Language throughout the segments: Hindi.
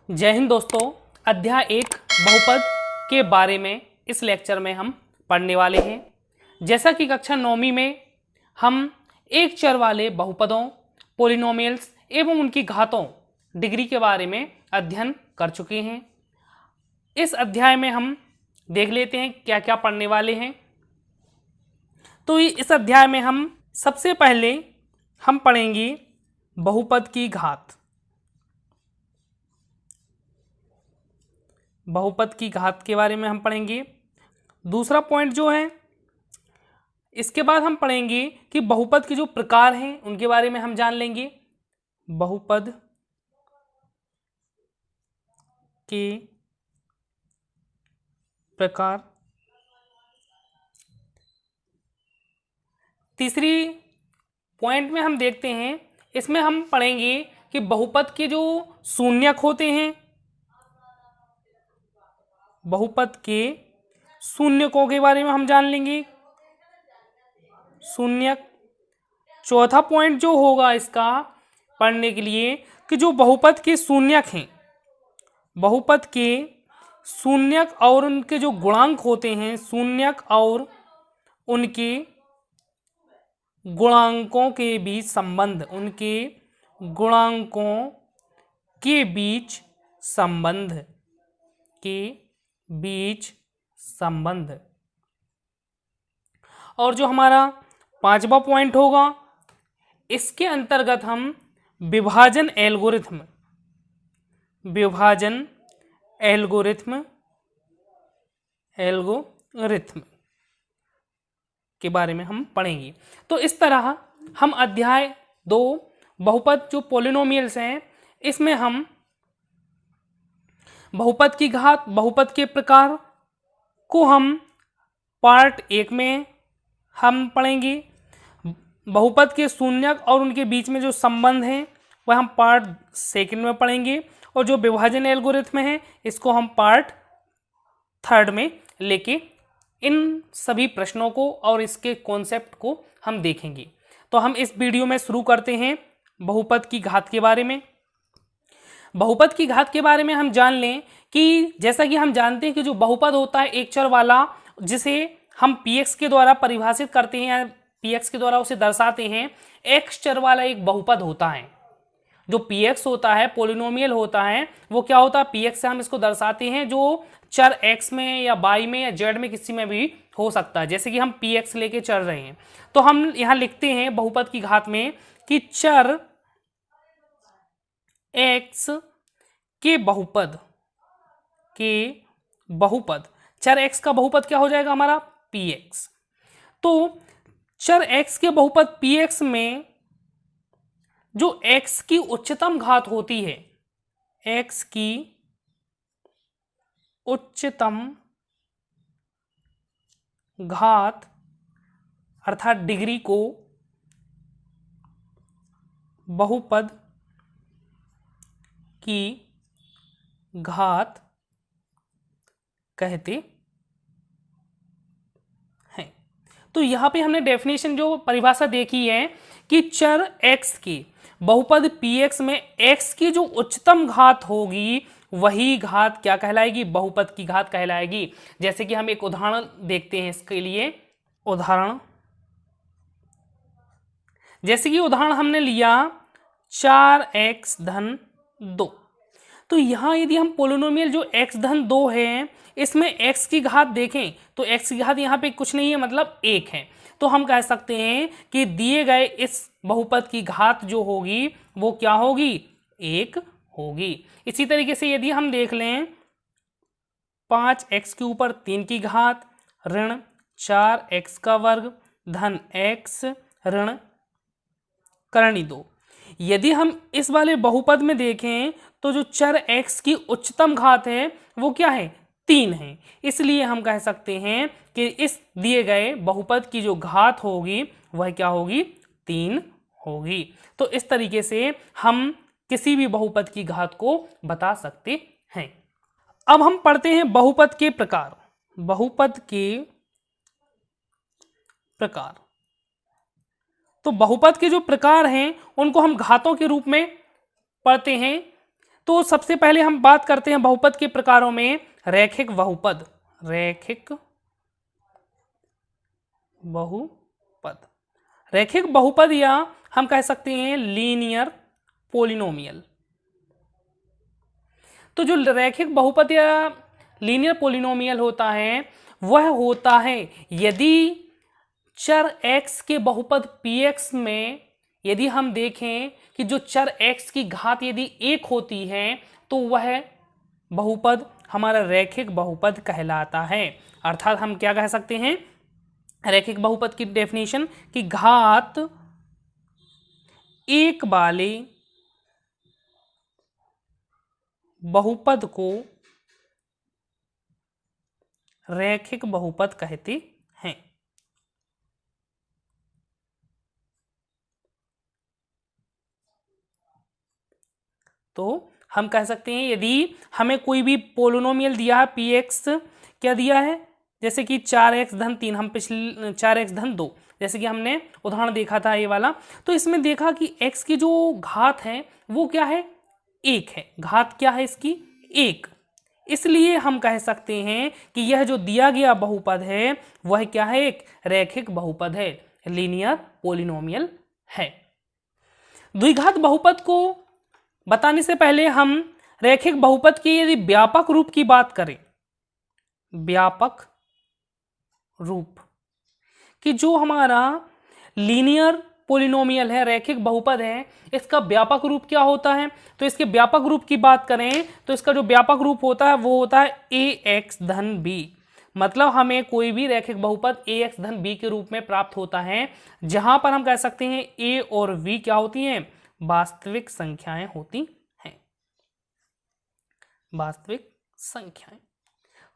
जय हिंद दोस्तों। अध्याय 1 बहुपद के बारे में इस लेक्चर में हम पढ़ने वाले हैं। जैसा कि कक्षा 9वीं में हम एक चर वाले बहुपदों, पॉलिनोमियल्स एवं उनकी घातों, डिग्री के बारे में अध्ययन कर चुके हैं। इस अध्याय में हम देख लेते हैं क्या क्या पढ़ने वाले हैं। तो इस अध्याय में हम सबसे पहले हम पढ़ेंगे बहुपद की घात। बहुपद की घात के बारे में हम पढ़ेंगे। दूसरा पॉइंट जो है, इसके बाद हम पढ़ेंगे कि बहुपद के जो प्रकार हैं उनके बारे में हम जान लेंगे। बहुपद के प्रकार। तीसरी पॉइंट में हम देखते हैं, इसमें हम पढ़ेंगे कि बहुपद के जो शून्यक होते हैं, बहुपद के शून्यकों के बारे में हम जान लेंगे। शून्यक। चौथा पॉइंट जो होगा इसका पढ़ने के लिए कि जो बहुपद के शून्यक हैं, बहुपद के शून्यक और उनके जो गुणांक होते हैं, शून्यक और उनके गुणांकों के बीच संबंध, उनके गुणांकों के बीच संबंध, के बीच संबंध। और जो हमारा पांचवा पॉइंट होगा, इसके अंतर्गत हम विभाजन एल्गोरिथम, विभाजन एल्गोरिथम के बारे में हम पढ़ेंगे। तो इस तरह हम अध्याय 2 बहुपद जो पॉलिनोमियल्स हैं, इसमें हम बहुपद की घात, बहुपद के प्रकार को हम पार्ट 1 में हम पढ़ेंगे। बहुपद के शून्यक और उनके बीच में जो संबंध हैं वह हम पार्ट 2 में पढ़ेंगे। और जो विभाजन एल्गोरिथम है इसको हम पार्ट 3 में लेके इन सभी प्रश्नों को और इसके कॉन्सेप्ट को हम देखेंगे। तो हम इस वीडियो में शुरू करते हैं बहुपद की घात के बारे में। बहुपद की घात के बारे में हम जान लें कि जैसा कि हम जानते हैं कि जो बहुपद होता है एक चर वाला, जिसे हम px के द्वारा परिभाषित करते हैं, px के द्वारा उसे दर्शाते हैं, x चर वाला एक बहुपद होता है। जो px होता है, पॉलिनोमियल होता है, वो क्या होता है, px से हम इसको दर्शाते हैं, जो चर x में या y में या z में किसी में भी हो सकता है। जैसे कि हम px लेके चल रहे हैं, तो हम यहां लिखते हैं बहुपद की घात में कि चर x के बहुपद, चर x का बहुपद क्या हो जाएगा हमारा, px। तो चर x के बहुपद px में जो x की उच्चतम घात होती है, x की उच्चतम घात अर्थात डिग्री को बहुपद की घात कहते हैं। तो यहां पे हमने डेफिनेशन जो परिभाषा देखी है कि चर x की बहुपद px में x की जो उच्चतम घात होगी वही घात क्या कहलाएगी, बहुपद की घात कहलाएगी। जैसे कि हम एक उदाहरण देखते हैं इसके लिए। उदाहरण, जैसे कि उदाहरण हमने लिया 4x धन 2। तो यहां यदि हम पोलिनोमियल जो x धन 2 है, इसमें x की घात देखें तो x की घात यहाँ पे कुछ नहीं है, मतलब 1 है। तो हम कह सकते हैं कि दिए गए इस बहुपद की घात जो होगी वो क्या होगी, 1 होगी। इसी तरीके से यदि हम देख लें 5x के ऊपर 3 की घात ऋण 4x का वर्ग धन x ऋण करनी 2। यदि हम इस वाले बहुपद में देखें तो जो चर x की उच्चतम घात है वो क्या है, 3 है। इसलिए हम कह सकते हैं कि इस दिए गए बहुपद की जो घात होगी वह क्या होगी, 3 होगी। तो इस तरीके से हम किसी भी बहुपद की घात को बता सकते हैं। अब हम पढ़ते हैं बहुपद के प्रकार। बहुपद के प्रकार, तो बहुपद के जो प्रकार हैं उनको हम घातों के रूप में पढ़ते हैं। तो सबसे पहले हम बात करते हैं बहुपद के प्रकारों में रैखिक बहुपद। रैखिक बहुपद, रैखिक बहुपद या हम कह सकते हैं लीनियर पोलिनोमियल। तो जो रैखिक बहुपद या लीनियर पोलिनोमियल होता है वह होता है यदि चर x के बहुपद px में यदि हम देखें कि जो चर x की घात यदि 1 होती है तो वह बहुपद हमारा रैखिक बहुपद कहलाता है। अर्थात हम क्या कह सकते हैं रैखिक बहुपद की डेफिनेशन कि घात 1 वाले बहुपद को रैखिक बहुपद कहते हैं। तो हम कह सकते हैं यदि हमें कोई भी पोलिनोमियल दिया है px, क्या दिया है जैसे कि 4x धन 3, हम पिछले 4x धन 2 जैसे कि हमने उदाहरण देखा था ये वाला, तो इसमें देखा कि x की जो घात है वो क्या है 1 है, घात क्या है इसकी 1। इसलिए हम कह सकते हैं कि यह जो दिया गया बहुपद है वह क्या है एक रैखिक बहुपद है, लीनियर पोलिनोमियल है। द्विघात बहुपद को बताने से पहले हम रैखिक बहुपद के यदि व्यापक रूप की बात करें, व्यापक रूप कि जो हमारा लीनियर पोलिनोमियल है रैखिक बहुपद है इसका व्यापक रूप क्या होता है, तो इसके व्यापक रूप की बात करें तो इसका जो व्यापक रूप होता है वो होता है ax धन b। मतलब हमें कोई भी रैखिक बहुपद ax धन b के रूप में प्राप्त होता है जहां पर हम कह सकते हैं a और v क्या होती हैं वास्तविक संख्याएं होती हैं, वास्तविक संख्याएं।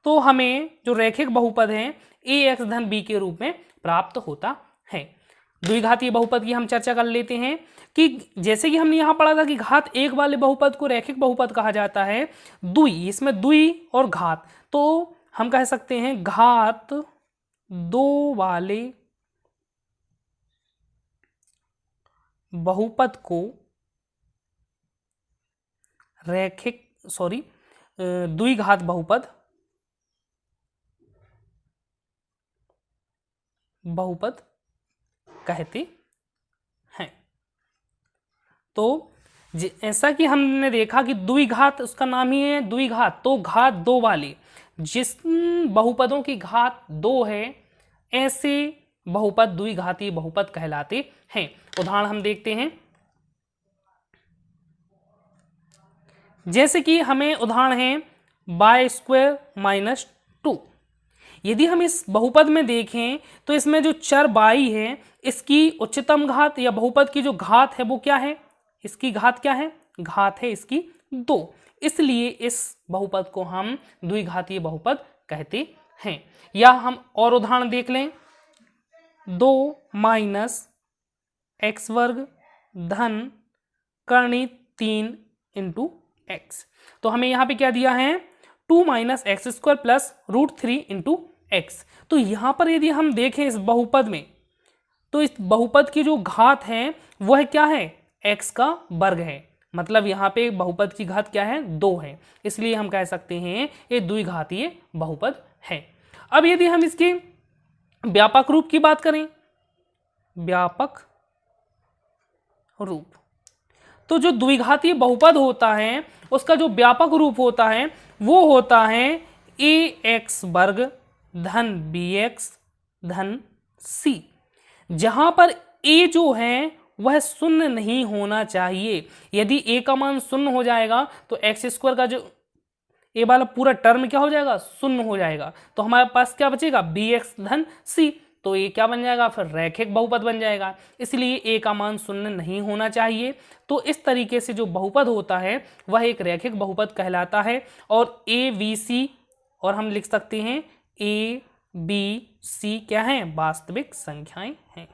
तो हमें जो रैखिक बहुपद है ax धन b के रूप में प्राप्त होता है। द्विघातीय बहुपद की हम चर्चा कर लेते हैं कि जैसे कि हमने यहां पढ़ा था कि घात 1 वाले बहुपद को रैखिक बहुपद कहा जाता है। द्वि, इसमें द्वि और घात, तो हम कह सकते हैं घात 2 वाले बहुपद को रैखिक द्विघात बहुपद कहते हैं। तो ऐसा कि हमने देखा कि द्विघात उसका नाम ही है द्विघात, तो घात 2 वाले जिस बहुपदों की घात 2 है ऐसे बहुपद द्विघातीय बहुपद कहलाते हैं। उदाहरण हम देखते हैं, जैसे कि हमें उदाहरण है y² - 2। यदि हम इस बहुपद में देखें तो इसमें जो चर y है इसकी उच्चतम घात या बहुपद की जो घात है वो क्या है, इसकी घात क्या है, घात है इसकी 2। इसलिए इस बहुपद को हम द्विघातीय बहुपद कहते हैं। या हम और उदाहरण देख लें, 2 - x² धन कर्ण 3 × x। तो हमें यहाँ पे क्या दिया है 2 - x² प्लस √3 × x। तो यहाँ पर यदि हम देखें इस बहुपद में तो इस बहुपद की जो घात है वह क्या है x का वर्ग है, मतलब यहाँ पे बहुपद की घात क्या है 2 है, इसलिए हम कह सकते हैं ये द्विघातीय बहुपद है। अब यदि हम इसके व्यापक रूप की बात करें, व्यापक रूप, तो जो द्विघातीय बहुपद होता है उसका जो व्यापक रूप होता है वो होता है ax² धन bx धन c, जहां पर a जो है वह शून्य नहीं होना चाहिए। यदि a का मान शून्य हो जाएगा तो x² का जो a वाला पूरा टर्म क्या हो जाएगा शून्य हो जाएगा, तो हमारे पास क्या बचेगा bx धन c, तो ये क्या बन जाएगा फिर रैखिक बहुपद बन जाएगा। इसलिए a का मान शून्य नहीं होना चाहिए। तो इस तरीके से जो बहुपद होता है वह एक रैखिक बहुपद कहलाता है। और a b c, और हम लिख सकते हैं a b c क्या है वास्तविक संख्याएं हैं,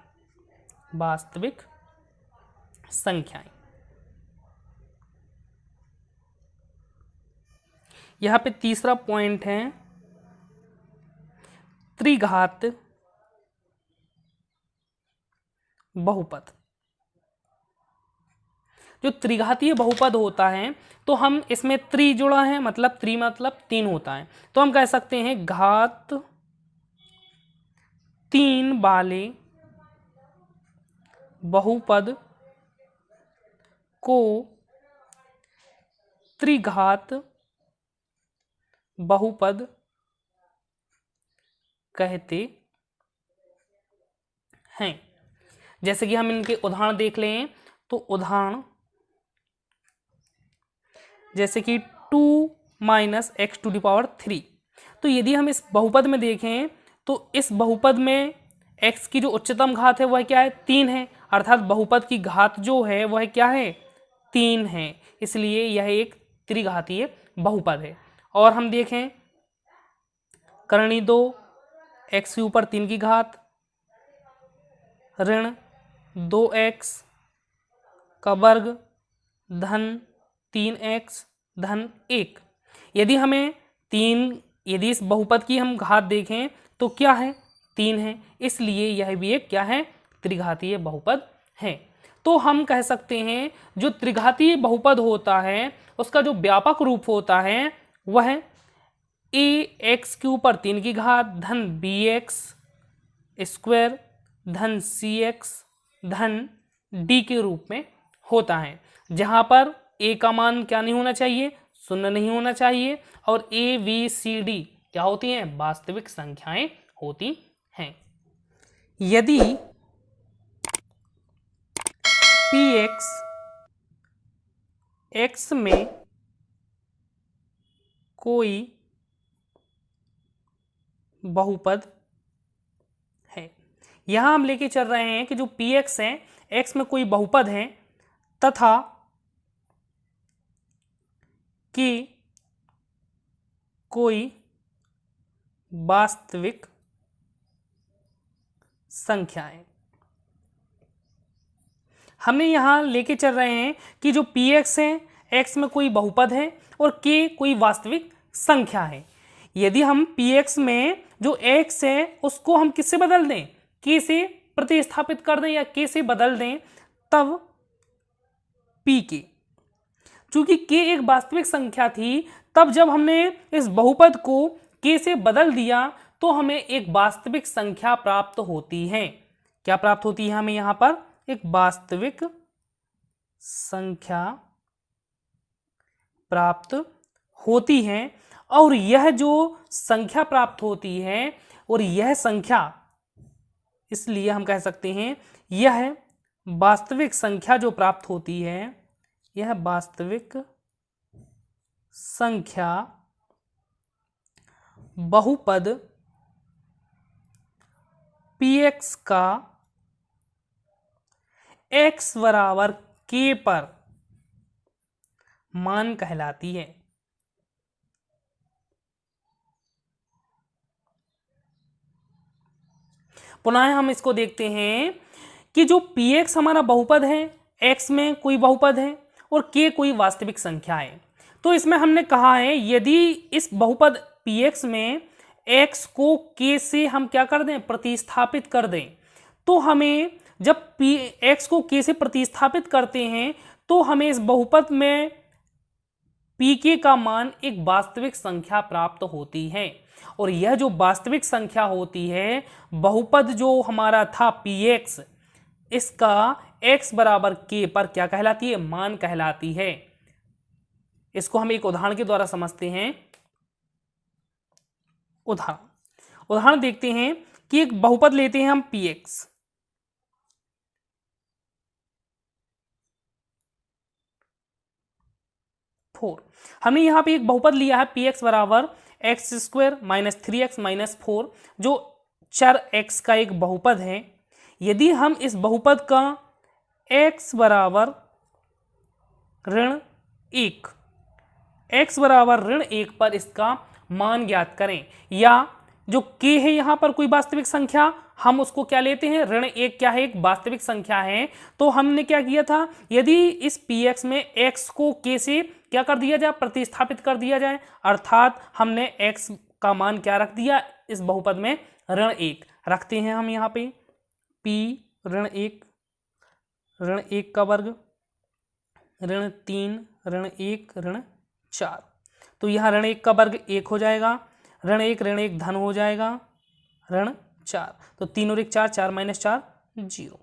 वास्तविक संख्याएं। यहां पे तीसरा पॉइंट है त्रिघात बहुपद। जो त्रिघातीय बहुपद होता है तो हम इसमें त्रि जुड़ा है, मतलब त्रि मतलब 3 होता है, तो हम कह सकते हैं घात 3 वाले बहुपद को त्रिघात बहुपद कहते हैं। जैसे कि हम इनके उदाहरण देख लें तो उदाहरण जैसे कि 2 minus x to the power 3, तो यदि हम इस बहुपद में देखें तो इस बहुपद में x की जो उच्चतम घात है वह क्या है 3 है, अर्थात बहुपद की घात जो है वह क्या है 3 है, इसलिए यह एक त्रिघातीय बहुपद है। और हम देखें करणी 2 x के ऊपर 3 की घात ऋण 2x का वर्ग धन 3x धन 1। यदि इस बहुपद की हम घात देखें तो क्या है 3 है, इसलिए यह भी एक क्या है त्रिघातीय बहुपद है। तो हम कह सकते हैं जो त्रिघातीय बहुपद होता है उसका जो व्यापक रूप होता है वह ax के ऊपर 3 की घात धन bx स्क्वायर धन cx धन d के रूप में होता है, जहां पर a का मान क्या नहीं होना चाहिए 0 नहीं होना चाहिए, और a b c d क्या होती हैं वास्तविक संख्याएं होती हैं। यदि px x में कोई बहुपद है, यहां हम लेके चल रहे हैं कि जो px है x में कोई बहुपद है तथा कि कोई वास्तविक संख्याएं। हमने यहां लेके चल रहे हैं कि जो px है x में कोई बहुपद है और k कोई वास्तविक संख्या है। यदि हम px में जो x है उसको हम किससे बदल दें k से प्रतिस्थापित कर दें या k से बदल दें तब pk, चूंकि k एक वास्तविक संख्या थी तब जब हमने इस बहुपद को k से बदल दिया तो हमें एक वास्तविक संख्या प्राप्त होती है। क्या प्राप्त होती है हमें यहां पर एक वास्तविक संख्या प्राप्त होती है, और यह जो संख्या प्राप्त होती है और यह संख्या, इसलिए हम कह सकते हैं यह वास्तविक संख्या जो प्राप्त होती है यह वास्तविक संख्या बहुपद px का x बराबर k पर मान कहलाती है। पुनः हम इसको देखते हैं कि जो px हमारा बहुपद है x में कोई बहुपद है और k कोई वास्तविक संख्या है, तो इसमें हमने कहा है यदि इस बहुपद px में x को k से हम क्या कर दें प्रतिस्थापित कर दें, तो हमें जब x को k से प्रतिस्थापित करते हैं तो हमें इस बहुपद में pk का मान एक वास्तविक संख्या प्राप्त होती है, और यह जो वास्तविक संख्या होती है बहुपद जो हमारा था px इसका x बराबर k पर क्या कहलाती है मान कहलाती है। इसको हम एक उदाहरण के द्वारा समझते हैं। उदाहरण देखते हैं कि एक बहुपद लेते हैं हम px, हमने यहां पे एक बहुपद लिया है px बराबर x square minus 3x minus 4 जो चर x का एक बहुपद है। यदि हम इस बहुपद का x बराबर ऋण 1 x बराबर ऋण 1 पर इसका मान ज्ञात करें, या जो k है यहां पर कोई वास्तविक संख्या हम उसको क्या लेते हैं ऋण 1 क्या है एक वास्तविक संख्या है, तो हमने क्या किया था यदि इस px में x को k से क्या कर दिया जाए प्रतिस्थापित कर दिया जाए, अर्थात हमने x का मान क्या रख दिया इस बहुपद में ऋण 1 रखते हैं हम यहाँ पे p ऋण 1 का वर्ग ऋण 3 ऋण 1 ऋण 4। तो यहाँ ऋण 1 का वर्ग 1 हो जाएगा, ऋण 1 धन हो जाएगा, ऋण 4। तो 3 और 1 4, 4 - 4 0।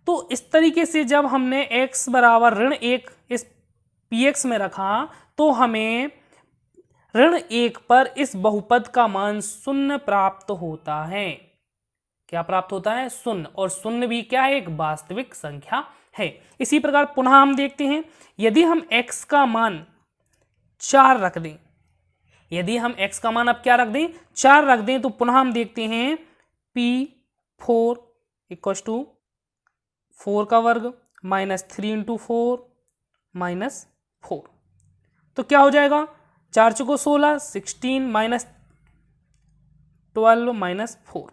तो इस तरीके से जब हमने x बराबर ऋण 1 इस px में रखा तो हमें ऋण 1 पर इस बहुपद का मान 0 प्राप्त होता है। क्या प्राप्त होता है? 0। और 0 भी क्या है? एक वास्तविक संख्या है। इसी प्रकार पुनः हम देखते हैं, यदि हम x का मान 4 रख दें, यदि हम x का मान अब क्या रख दें? 4 रख दें, तो पुनः हम देखते हैं p4 = 4 का वर्ग -3 × 4 -4। तो क्या हो जाएगा? 4 × 4 = 16, 16 - 12 - 4,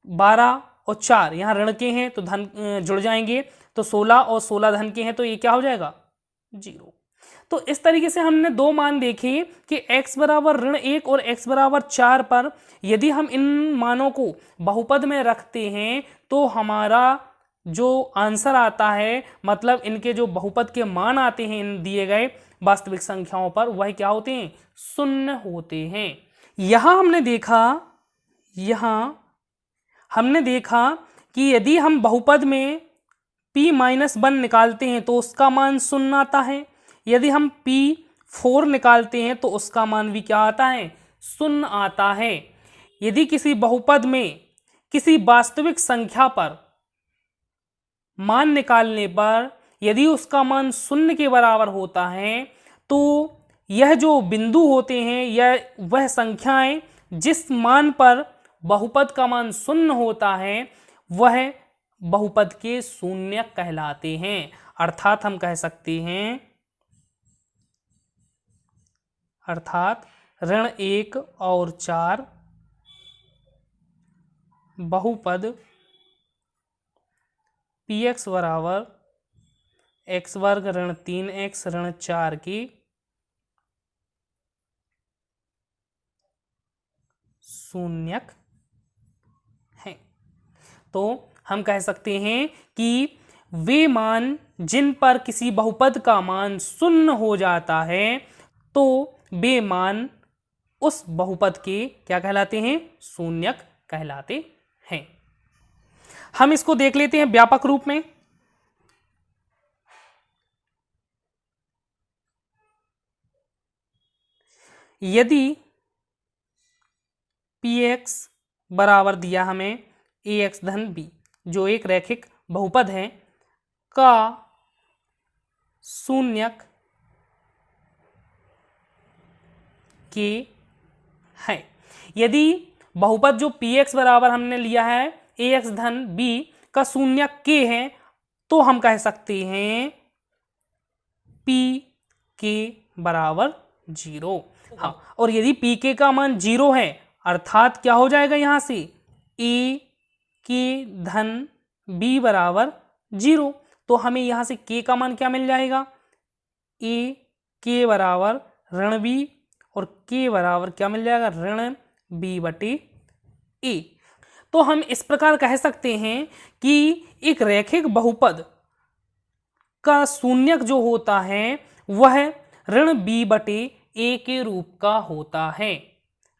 12 और 4 यहाँ ऋण के हैं तो धन जुड़ जाएंगे, तो 16 और 16 धन के हैं, तो ये क्या हो जाएगा? 0। तो इस तरीके से हमने दो मान देखे कि x बराबर ऋण 1 और x बराबर 4 पर यदि हम इन मानों को बहुपद में रखते हैं तो हमारा जो आंसर आता है, मतलब इनके जो बहुपद के मान आते हैं इन दिए गए वास्तविक संख्याओं पर, वह क्या होते हैं? 0 होते हैं। यहां हमने देखा कि यदि हम बहुपद में p-1 निकालते हैं तो उसका मान 0 आता है, यदि हम p4 निकालते हैं तो उसका मान भी क्या आता है? 0 आता है। यदि किसी बहुपद में किसी वास्तविक संख्या पर मान निकालने पर यदि उसका मान 0 के बराबर होता है तो यह जो बिंदु होते हैं, यह वह संख्याएं जिस मान पर बहुपद का मान 0 होता है वह बहुपद के शून्य कहलाते हैं। अर्थात हम कह सकते हैं, ऋण 1 और 4 बहुपद px बराबर x वर्ग ऋण 3x ऋण 4 की शून्यक है। तो हम कह सकते हैं कि वे मान जिन पर किसी बहुपद का मान 0 हो जाता है तो वे मान उस बहुपद के क्या कहलाते हैं? शून्यक कहलाते हैं। हम इसको देख लेते हैं व्यापक रूप में। यदि px बराबर दिया हमें ax धन b, जो एक रैखिक बहुपद है, का शून्यक k है। यदि बहुपद जो px बराबर हमने लिया है ax धन b का शून्यक k है तो हम कह सकते हैं pk बराबर 0। हाँ, और यदि pk का मान 0 है अर्थात क्या हो जाएगा? यहां से a k धन b बराबर 0, तो हमें यहां से k का मान क्या मिल जाएगा? a k बराबर ऋण b और k बराबर क्या मिल जाएगा? ऋण b/a। तो हम इस प्रकार कह सकते हैं कि एक रैखिक बहुपद का शून्यक जो होता है वह ऋण b/a के रूप का होता है,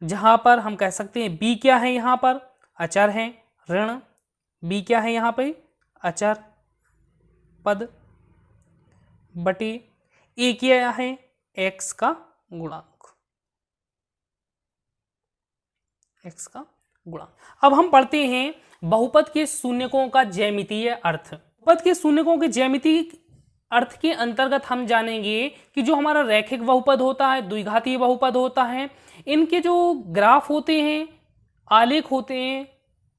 जहां पर हम कह सकते हैं b क्या है? यहां पर अचर है, ऋण b क्या है? यहां पे अचर पद बटे a क्या है? x का गुणांक, x का गुणांक। अब हम पढ़ते हैं बहुपद के शून्यकों का ज्यामितीय अर्थ। बहुपद के शून्यकों के ज्यामितीय अर्थ के अंतर्गत हम जानेंगे कि जो हमारा रैखिक बहुपद होता है, द्विघातीय बहुपद होता है, इनके जो ग्राफ होते हैं, आलेख होते हैं,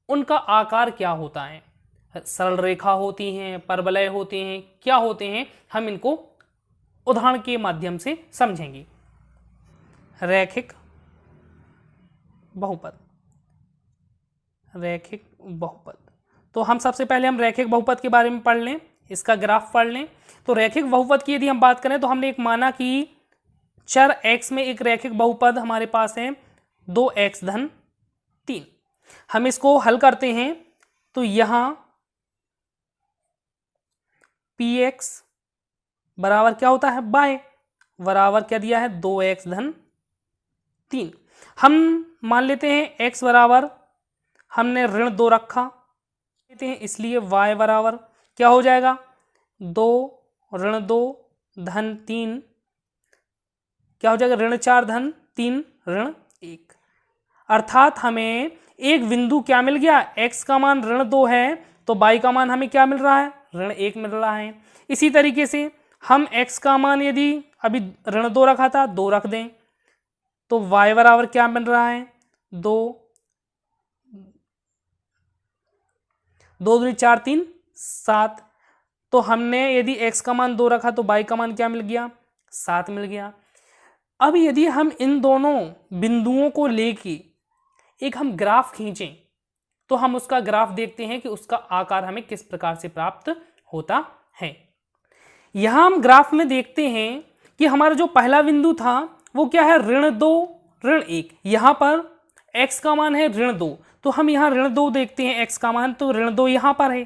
उनका आकार क्या होता है? सरल रेखा होती हैं, परवलय होते हैं, क्या होते हैं? हम इनको उदाहरण के माध्यम से समझेंगे। रैखिक बहुपद, रैखिक बहुपद, तो हम सबसे पहले हम रैखिक बहुपद के बारे में पढ़ लें, इसका ग्राफ पढ़ लें। तो रैखिक बहुपद की यदि हम बात करें तो हमने एक माना कि चर x में एक रैखिक बहुपद हमारे पास है 2x धन 3। हम इसको हल करते हैं तो यहां px बराबर क्या होता है y, बराबर क्या दिया है 2x धन 3। हम मान लेते हैं x बराबर हमने ऋण 2 रखा लेते हैं, इसलिए y बराबर क्या हो जाएगा 2 ऋण 2 धन 3 क्या हो जाएगा ऋण 4 धन 3 ऋण 1। अर्थात हमें एक बिंदु क्या मिल गया, x का मान ऋण 2 है तो y का मान हमें क्या मिल रहा है ऋण 1 मिल रहा है। इसी तरीके से हम x का मान यदि अभी ऋण 2 रखा था 2 रख दें तो y बराबर क्या मिल रहा है 2 2 दूनी 4 3 7। तो हमने यदि x का मान 2 रखा तो y का मान क्या मिल गया 7 मिल गया। अब यदि हम इन दोनों बिंदुओं को लेके एक हम ग्राफ खींचें तो हम उसका ग्राफ देखते हैं कि उसका आकार हमें किस प्रकार से प्राप्त होता है। यहां हम ग्राफ में देखते हैं कि हमारा जो पहला बिंदु था वो क्या है ऋण 2 ऋण 1। यहां पर x का मान है ऋण 2 तो हम यहां ऋण 2 देखते हैं x का मान, तो ऋण 2 यहां पर है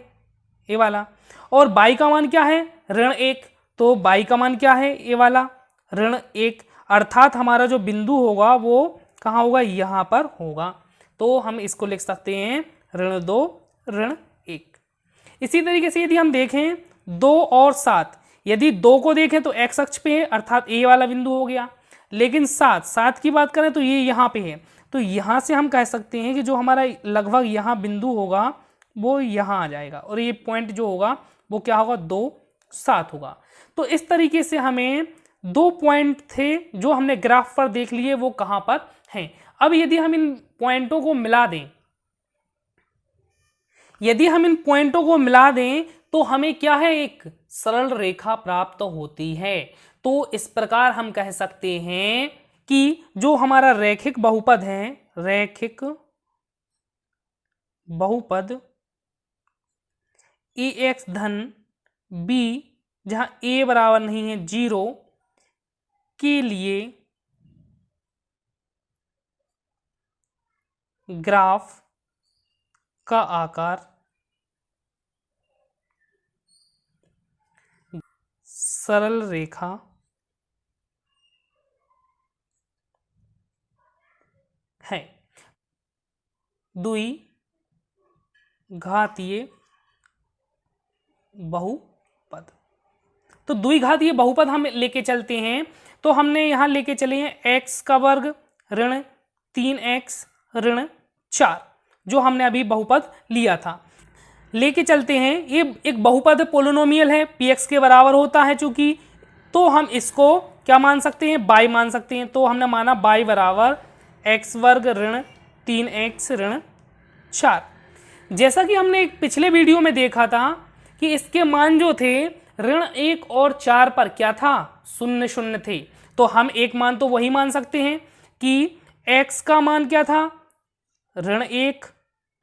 ये वाला, और y का मान क्या है ऋण 1 तो y का मान क्या है ये वाला ऋण 1। अर्थात हमारा जो बिंदु होगा वो कहाँ होगा यहाँ पर होगा। तो हम इसको लिख सकते हैं ऋण 2 ऋण 1। इसी तरीके से यदि हम देखें 2 और 7, यदि 2 को देखें तो x अक्ष पे है अर्थात ये वाला बिंदु हो गया, लेकिन 7 की बात करें तो ये यहाँ पे है, तो यहाँ से हम कह सकते हैं कि जो हमारा लगभग यहाँ बिंदु होगा वो यहाँ आ जाएगा और ये पॉइंट जो होगा वो क्या होगा 2 7 होगा। तो इस तरीके से हमें 2 पॉइंट थे जो हमने ग्राफ पर देख लिए वो कहाँ पर हैं। अब यदि हम इन पॉइंटों को मिला दें, यदि हम इन पॉइंटों को मिला दें तो हमें क्या है एक सरल रेखा प्राप्त होती है। तो इस प्रकार हम कह सकते हैं कि जो हमारा रैखिक बहुपद है, रैखिक बहुपद ax धन b जहां a बराबर नहीं है 0 के लिए ग्राफ का आकार सरल रेखा है। द्विघातीय बहुपद, तो द्विघातीय बहुपद हम लेके चलते हैं तो हमने यहां लेके चले हैं x का वर्ग ऋण 3x ऋण 4 जो हमने अभी बहुपद लिया था लेके चलते हैं। ये एक बहुपद पोलिनोमियल है px के बराबर होता है चूंकि, तो हम इसको क्या मान सकते हैं y मान सकते हैं। तो हमने माना y बराबर x वर्ग ऋण 3x ऋण 4। जैसा कि हमने एक पिछले वीडियो में देखा था कि इसके मान जो थे ऋण 1 और 4 पर क्या था 0 0 थे, तो हम एक मान तो वही मान सकते हैं कि x का मान क्या था ऋण 1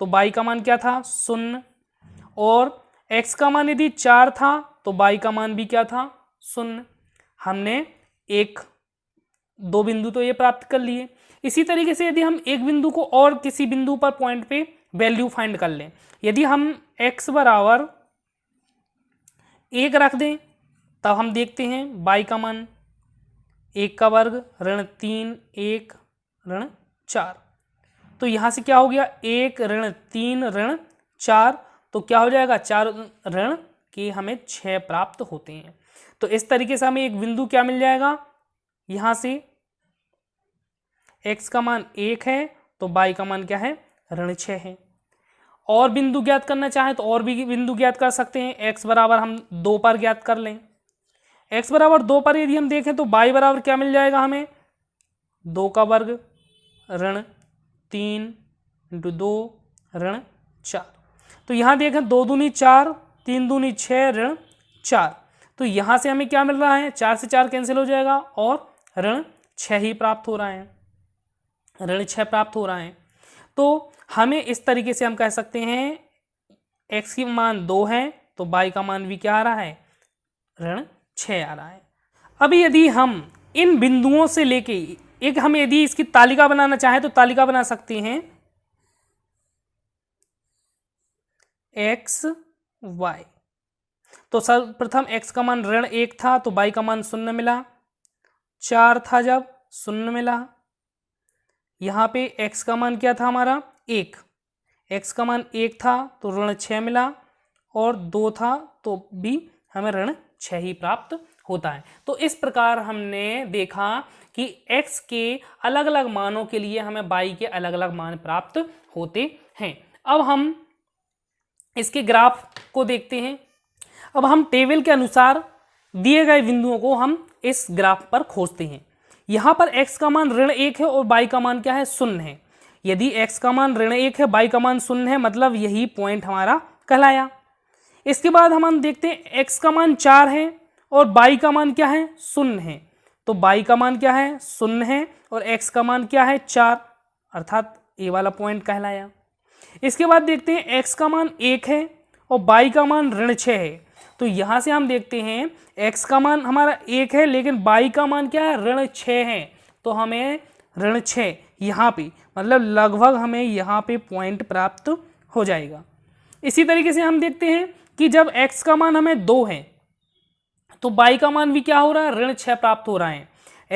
तो y का मान क्या था 0, और x का मान यदि 4 था तो y का मान भी क्या था 0। हमने दो बिंदु तो ये प्राप्त कर लिए। इसी तरीके से यदि हम एक बिंदु को और किसी बिंदु पर पॉइंट पे वैल्यू फाइंड कर लें, यदि हम x बराबर 1 रख दें तब हम देखते हैं y का मान 1 का वर्ग ऋण 3 1 ऋण 4, तो यहाँ से क्या हो गया 1 ऋण 3 ऋण 4, तो क्या हो जाएगा 4 ऋण के हमें 6 प्राप्त होते हैं। तो इस तरीके से हमें एक बिंदु क्या मिल जाएगा, यहाँ से x का मान 1 है तो y का मान क्या है ऋण 6 है। और बिंदु ज्ञात करना चाहें तो और भी बिंदु ज्ञात कर सकते हैं। x बराबर हम 2 पर ज्ञात कर लें, x बराबर 2 पर यदि हम देखें तो y बराबर क्या मिल जाएगा हमें 2 का वर्ग ऋण 3 × 2 ऋण 4, तो यहाँ देखें 2 दूनी 4 3 दूनी 6 ऋण 4, तो यहाँ से हमें क्या मिल रहा है 4 से 4 कैंसिल हो जाएगा और ऋण 6 ही प्राप्त हो रहा है, ऋण 6 प्राप्त हो रहा है। तो हमें इस तरीके से हम कह सकते हैं x की मान 2 है तो y का मान भी क्या आ रहा है ऋण 6 आ रहा है। अभी यदि हम इन बिंदुओं से लेके एक हम यदि इसकी तालिका बनाना चाहें तो तालिका बना सकते हैं x y, तो सर्वप्रथम x का मान ऋण 1 था तो y का मान 0 मिला, 4 था जब 0 मिला, यहाँ पे x का मान क्या था हमारा 1, x का मान 1 था तो ऋण 6 मिला, और 2 था तो भी हमें ऋण 6 ही प्राप्त होता है। तो इस प्रकार हमने देखा कि x के अलग अलग मानों के लिए हमें y के अलग अलग मान प्राप्त होते हैं। अब हम इसके ग्राफ को देखते हैं। अब हम टेबल के अनुसार दिए गए बिंदुओं को हम इस ग्राफ पर खोजते हैं। यहाँ पर x का मान ऋण 1 है और y का मान क्या है 0 है। यदि x का मान ऋण 1 है, y का मान 0 है, मतलब यही पॉइंट हमारा कहलाया। इसके बाद हम देखते हैं x का मान 4 है और y का मान क्या है 0 है। तो y का मान क्या है 0 है और x का मान क्या है 4, अर्थात ये वाला पॉइंट कहलाया। इसके बाद देखते हैं x का मान 1 है और y का मान ऋण 6 है। तो यहाँ से हम देखते हैं x का मान हमारा 1 है लेकिन y का मान क्या है ऋण 6 है, तो हमें ऋण 6 यहाँ पे, मतलब लगभग हमें यहाँ पे पॉइंट प्राप्त हो जाएगा। इसी तरीके से हम देखते हैं कि जब x का मान हमें 2 है तो y का मान भी क्या हो रहा है ऋण 6 प्राप्त हो रहा है।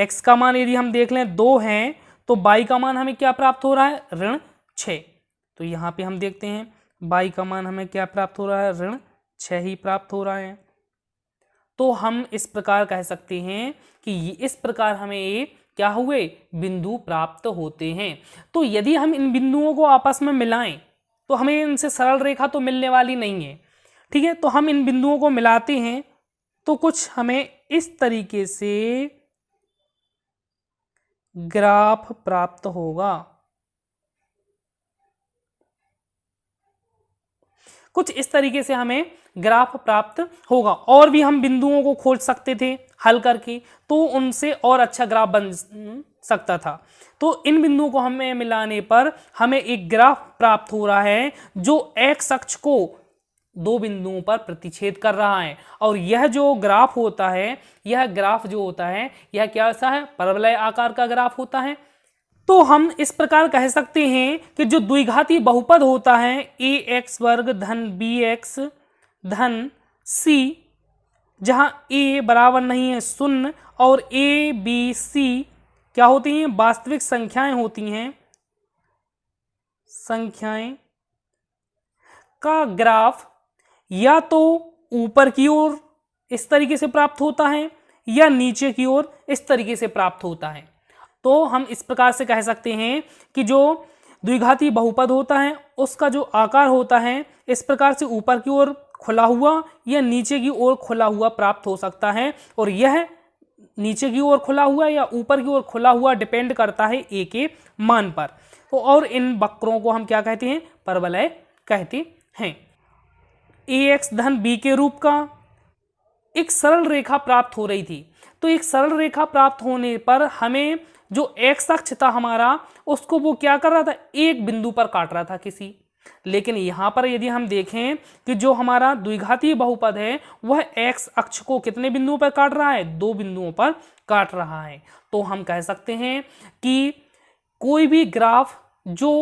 x का मान यदि हम देख लें 2 है तो y का मान हमें क्या प्राप्त हो रहा है ऋण 6। तो यहाँ पे हम देखते हैं y का मान हमें क्या प्राप्त हो रहा है ऋण 6 ही प्राप्त हो रहा है। तो हम इस प्रकार कह सकते हैं कि इस प्रकार हमें ये क्या हुए बिंदु प्राप्त होते हैं। तो यदि हम इन बिंदुओं को आपस में मिलाएं तो हमें इनसे सरल रेखा तो मिलने वाली नहीं है, ठीक है। तो हम इन बिंदुओं को मिलाते हैं तो कुछ हमें इस तरीके से ग्राफ प्राप्त होगा। कुछ इस तरीके से हमें ग्राफ प्राप्त होगा। और भी हम बिंदुओं को खोज सकते थे हल करके, तो उनसे और अच्छा ग्राफ बन सकता था। तो इन बिंदुओं को हमें मिलाने पर हमें एक ग्राफ प्राप्त हो रहा है जो x अक्ष को दो बिंदुओं पर प्रतिच्छेद कर रहा है। और यह जो ग्राफ होता है, यह ग्राफ जो होता है यह कैसा है परवलय आकार का ग्राफ होता है। तो हम इस प्रकार कह सकते हैं कि जो द्विघाती बहुपद होता है ax वर्ग धन bx धन c, जहां a बराबर नहीं है 0 और a b c क्या होती हैं वास्तविक संख्याएं होती हैं, संख्याएं का ग्राफ या तो ऊपर की ओर इस तरीके से प्राप्त होता है या नीचे की ओर इस तरीके से प्राप्त होता है। तो हम इस प्रकार से कह सकते हैं कि जो द्विघाती बहुपद होता है उसका जो आकार होता है इस प्रकार से ऊपर की ओर खुला हुआ या नीचे की ओर खुला हुआ प्राप्त हो सकता है। और यह नीचे की ओर खुला हुआ या ऊपर की ओर खुला हुआ डिपेंड करता है a के मान पर। तो और इन वक्रों को हम क्या कहते हैं परवलय कहते हैं। ax धन b के रूप का एक सरल रेखा प्राप्त हो रही थी। तो एक सरल रेखा प्राप्त होने पर हमें जो x अक्ष था हमारा उसको वो क्या कर रहा था एक बिंदु पर काट रहा था किसी। लेकिन यहां पर यदि हम देखें कि जो हमारा द्विघातीय बहुपद है वह x अक्ष को कितने बिंदुओं पर काट रहा है दो बिंदुओं पर काट रहा है। तो हम कह सकते हैं कि कोई भी ग्राफ जो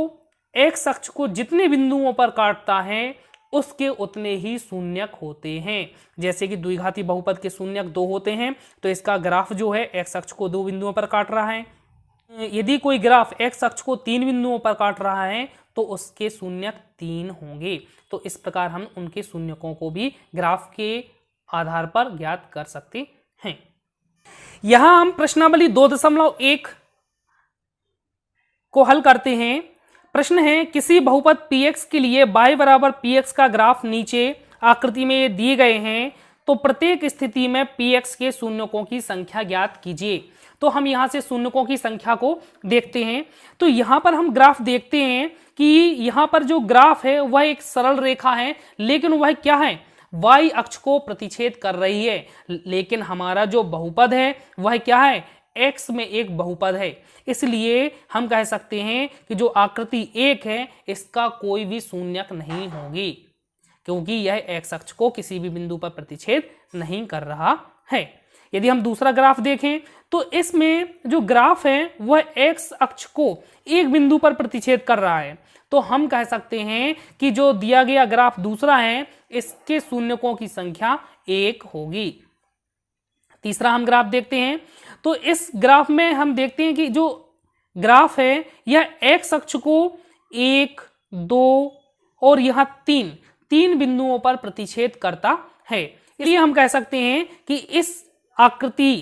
x अक्ष को जितने बिंदुओं पर काटता है उसके उतने ही शून्यक होते हैं। जैसे कि द्विघाती बहुपद के शून्यक 2 होते हैं तो इसका ग्राफ जो है x अक्ष को 2 बिंदुओं पर काट रहा है। यदि कोई ग्राफ x अक्ष को 3 बिंदुओं पर काट रहा है तो उसके शून्यक 3 होंगे। तो इस प्रकार हम उनके शून्यकों को भी ग्राफ के आधार पर ज्ञात कर सकते हैं। यहां हम प्रश्नावली 2.1 को हल करते हैं। प्रश्न है किसी बहुपद px के लिए y बराबर px का ग्राफ नीचे आकृति में दिए गए हैं तो प्रत्येक स्थिति में px के शून्यकों की संख्या ज्ञात कीजिए। तो हम यहां से शून्यकों की संख्या को देखते हैं। तो यहां पर हम ग्राफ देखते हैं कि यहां पर जो ग्राफ है वह एक सरल रेखा है लेकिन वह क्या है y अक्ष को प्रतिच्छेद कर रही है। लेकिन हमारा जो बहुपद है वह क्या है x में एक बहुपद है, इसलिए हम कह सकते हैं कि जो आकृति 1 है इसका कोई भी शून्यक नहीं होगी क्योंकि यह x अक्ष को किसी भी बिंदु पर प्रतिच्छेद नहीं कर रहा है। यदि हम दूसरा ग्राफ देखें तो इसमें जो ग्राफ है वह x अक्ष को एक बिंदु पर प्रतिच्छेद कर रहा है। तो हम कह सकते हैं कि जो दिया गया ग्राफ दूसरा है इसके शून्यकों की संख्या 1 होगी। तीसरा हम ग्राफ देखते हैं। तो इस ग्राफ में हम देखते हैं कि जो ग्राफ है यह एक्स अक्ष को 1, 2 और यहां तीन बिंदुओं पर प्रतिच्छेद करता है। इसलिए हम कह सकते हैं कि इस आकृति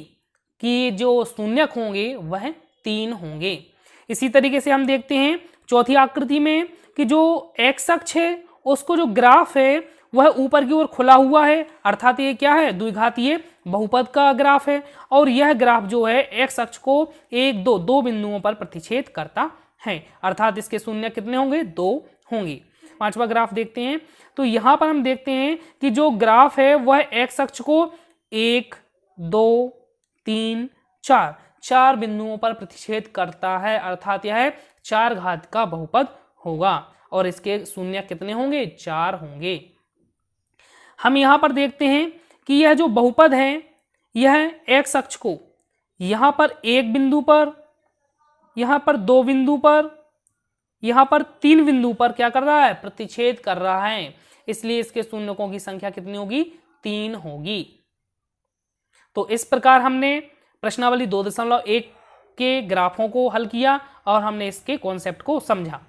की जो शून्यक होंगे वह 3 होंगे। इसी तरीके से हम देखते हैं चौथी आकृति में कि जो एक्स अक्ष है उसको जो ग्राफ है वह ऊपर की ओर खुला हुआ है, अर्थात ये क्या है, द्विघातीय बहुपद का ग्राफ है। और यह ग्राफ जो है एक्स अक्ष को 1, 2 बिंदुओं पर प्रतिच्छेद करता है, अर्थात इसके शून्य कितने होंगे, 2 होंगे। पांचवा ग्राफ देखते हैं। तो यहां पर हम देखते हैं कि जो ग्राफ है वह एक्स अक्ष को 1, 2, 3, 4 बिंदुओं पर प्रतिच्छेद करता है, अर्थात यह 4 घात का बहुपद होगा और इसके शून्य कितने होंगे, 4 होंगे। हम यहां पर देखते हैं कि यह जो बहुपद है यह एक्स अक्ष को यहां पर 1 बिंदु पर, यहां पर 2 बिंदु पर, यहां पर 3 बिंदु पर क्या कर रहा है, प्रतिच्छेद कर रहा है। इसलिए इसके शून्यकों की संख्या कितनी होगी, 3 होगी। तो इस प्रकार हमने प्रश्नावली 2.1 के ग्राफों को हल किया और हमने इसके कॉन्सेप्ट को समझा।